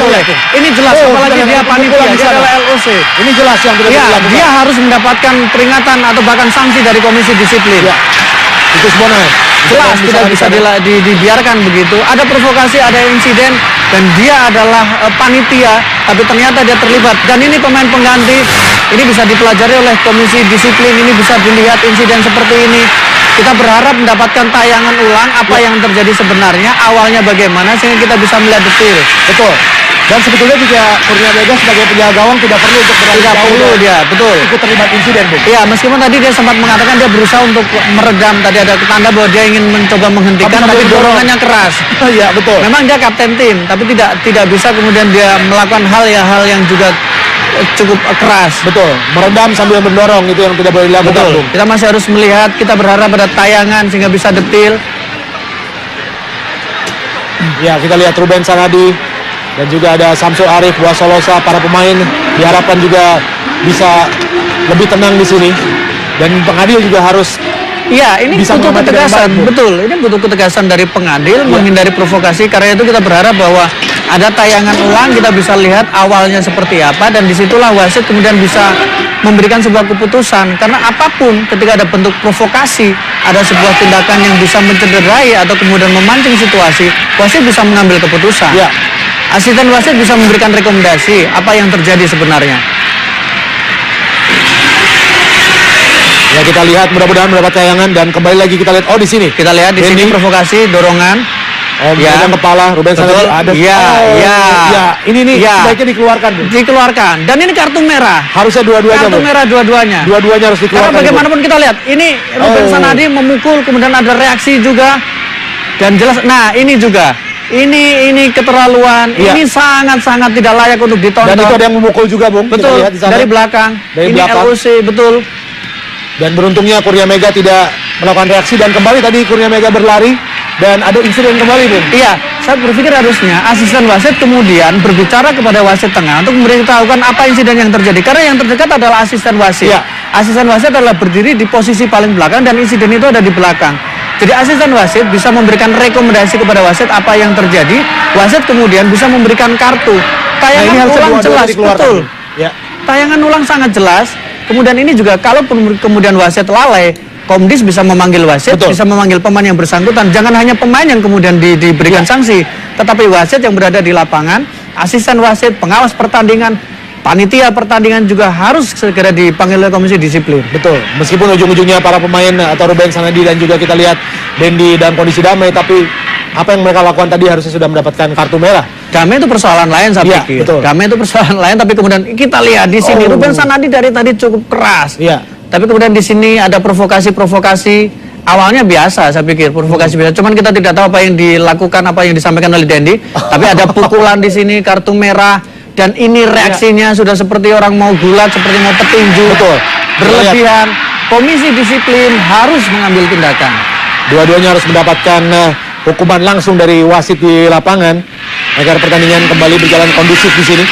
boleh. Ini jelas, apalagi dia panitia, dia adalah LOC. Ini jelas yang tidak dilakukan. Dia harus mendapatkan peringatan atau bahkan sanksi dari komisi disiplin. Ya. Itu sebenarnya jelas tidak bisa dibiarkan begitu. Ada provokasi, ada insiden, dan dia adalah panitia, tapi ternyata dia terlibat. Dan ini pemain pengganti, ini bisa dipelajari oleh komisi disiplin, ini bisa dilihat insiden seperti ini. Kita berharap mendapatkan tayangan ulang apa yang terjadi sebenarnya, awalnya bagaimana, sehingga kita bisa melihat detail. Betul. Dan sebetulnya juga Kurnia Mega sebagai penjaga gawang tidak perlu untuk dia, betul. Ikut terlibat insiden, Bu. Iya, meskipun tadi dia sempat mengatakan dia berusaha untuk meredam, tadi ada tanda bahwa dia ingin mencoba menghentikan, tapi dorongannya keras. Iya, betul. Memang dia kapten tim, tapi tidak bisa kemudian dia melakukan hal yang juga cukup keras. Betul. Meredam sambil mendorong itu yang tidak boleh dilakukan. Betul. Kita masih harus melihat, kita berharap ada tayangan sehingga bisa detil. Ya, kita lihat Ruben Sanadi dan juga ada Samsul Arif, Wasolosa, para pemain diharapkan juga bisa lebih tenang di sini. Dan pengadil juga harus ini bisa butuh ketegasan, betul. Ini butuh ketegasan dari pengadil, menghindari provokasi. Karena itu kita berharap bahwa ada tayangan ulang, kita bisa lihat awalnya seperti apa, dan disitulah wasit kemudian bisa memberikan sebuah keputusan. Karena apapun, ketika ada bentuk provokasi, ada sebuah tindakan yang bisa mencederai atau kemudian memancing situasi, wasit bisa mengambil keputusan. Ya. Asisten wasit bisa memberikan rekomendasi apa yang terjadi sebenarnya. Ya, kita lihat, mudah-mudahan mendapat tayangan, dan kembali lagi kita lihat, di sini. Kita lihat di sini provokasi, dorongan. Megang kepala, Ruben Sanadi ada. Ini sebaiknya dikeluarkan, Bu. Dikeluarkan. Dan ini kartu merah. Harusnya dua-duanya, kartu merah dua-duanya. Dua-duanya harus dikeluarkan. Karena bagaimanapun kita lihat, ini Ruben Sanadi memukul, kemudian ada reaksi juga. Dan jelas, nah ini juga. Ini keterlaluan, ini sangat-sangat tidak layak untuk ditonton. Dan itu ada yang memukul juga, Bung. Betul, dari belakang. Ini LOC, betul. Dan beruntungnya Kurnia Mega tidak melakukan reaksi, dan kembali tadi Kurnia Mega berlari dan ada insiden kembali, Bung. Iya, saya berpikir harusnya asisten wasit kemudian berbicara kepada wasit tengah untuk memberitahukan apa insiden yang terjadi. Karena yang terdekat adalah asisten wasit. Iya. Asisten wasit adalah berdiri di posisi paling belakang dan insiden itu ada di belakang. Jadi asisten wasit bisa memberikan rekomendasi kepada wasit apa yang terjadi. Wasit kemudian bisa memberikan kartu. Tayangan ulang jelas, betul. Ya. Tayangan ulang sangat jelas. Kemudian ini juga kalau kemudian wasit lalai, Komdis bisa memanggil wasit, bisa memanggil pemain yang bersangkutan. Jangan hanya pemain yang kemudian diberikan sanksi, tetapi wasit yang berada di lapangan, asisten wasit, pengawas pertandingan, panitia pertandingan juga harus segera dipanggil oleh komisi disiplin. Betul. Meskipun ujung-ujungnya para pemain atau Ruben Sanadi dan juga kita lihat Dendi dalam kondisi damai, tapi apa yang mereka lakukan tadi harusnya sudah mendapatkan kartu merah. Damai itu persoalan lain, saya pikir. Betul. Damai itu persoalan lain, tapi kemudian kita lihat di sini Ruben Sanadi dari tadi cukup keras. Iya. Tapi kemudian di sini ada provokasi. Awalnya biasa, saya pikir provokasi biasa. Cuman kita tidak tahu apa yang dilakukan, apa yang disampaikan oleh Dendi. Tapi ada pukulan di sini, kartu merah, dan ini reaksinya sudah seperti orang mau gulat, seperti mau petinju. Betul. Berlebihan. Komisi disiplin harus mengambil tindakan. Dua-duanya harus mendapatkan hukuman langsung dari wasit di lapangan agar pertandingan kembali berjalan kondusif di sini.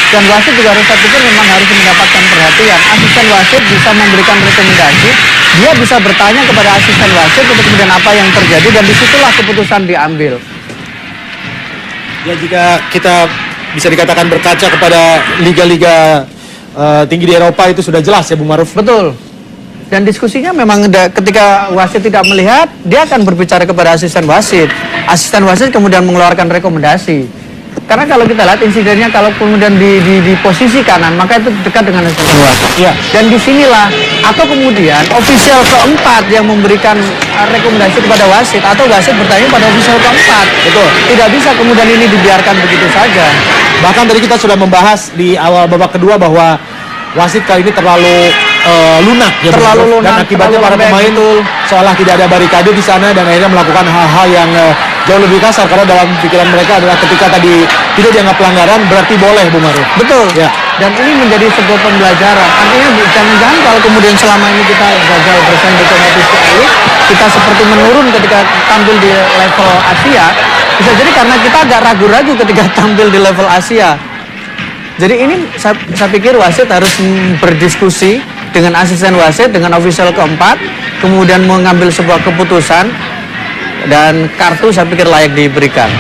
Dan wasit juga harus, saya pikir memang harus mendapatkan perhatian. Asisten wasit bisa memberikan rekomendasi, dia bisa bertanya kepada asisten wasit untuk kemudian apa yang terjadi, dan disitulah keputusan diambil. Ya, jika kita bisa dikatakan berkaca kepada liga-liga tinggi di Eropa itu sudah jelas ya, Bung Maruf. Betul. Dan diskusinya memang ketika wasit tidak melihat, dia akan berbicara kepada asisten wasit. Asisten wasit kemudian mengeluarkan rekomendasi. Karena kalau kita lihat insidennya, kalau kemudian di posisi kanan, maka itu dekat dengan asisten wasit. Ya. Dan disinilah, atau kemudian ofisial keempat yang memberikan rekomendasi kepada wasit, atau wasit bertanya pada ofisial keempat. Betul. Tidak bisa kemudian ini dibiarkan begitu saja. Bahkan tadi kita sudah membahas di awal babak kedua bahwa wasit kali ini terlalu lunak ya, terlalu lunak, dan akibatnya para pemain seolah tidak ada barikade di sana dan akhirnya melakukan hal-hal yang jauh lebih kasar, karena dalam pikiran mereka adalah ketika tadi tidak dianggap pelanggaran berarti boleh, Bung Maruf. Betul. Ya. Dan ini menjadi sebuah pembelajaran. Artinya jangan-jangan kalau kemudian selama ini kita gagal bersaing di kompetisi elit, kita seperti menurun ketika tampil di level Asia, bisa jadi karena kita agak ragu-ragu ketika tampil di level Asia. Jadi ini saya pikir wasit harus berdiskusi dengan asisten wasit, dengan ofisial keempat, kemudian mengambil sebuah keputusan, dan kartu saya pikir layak diberikan.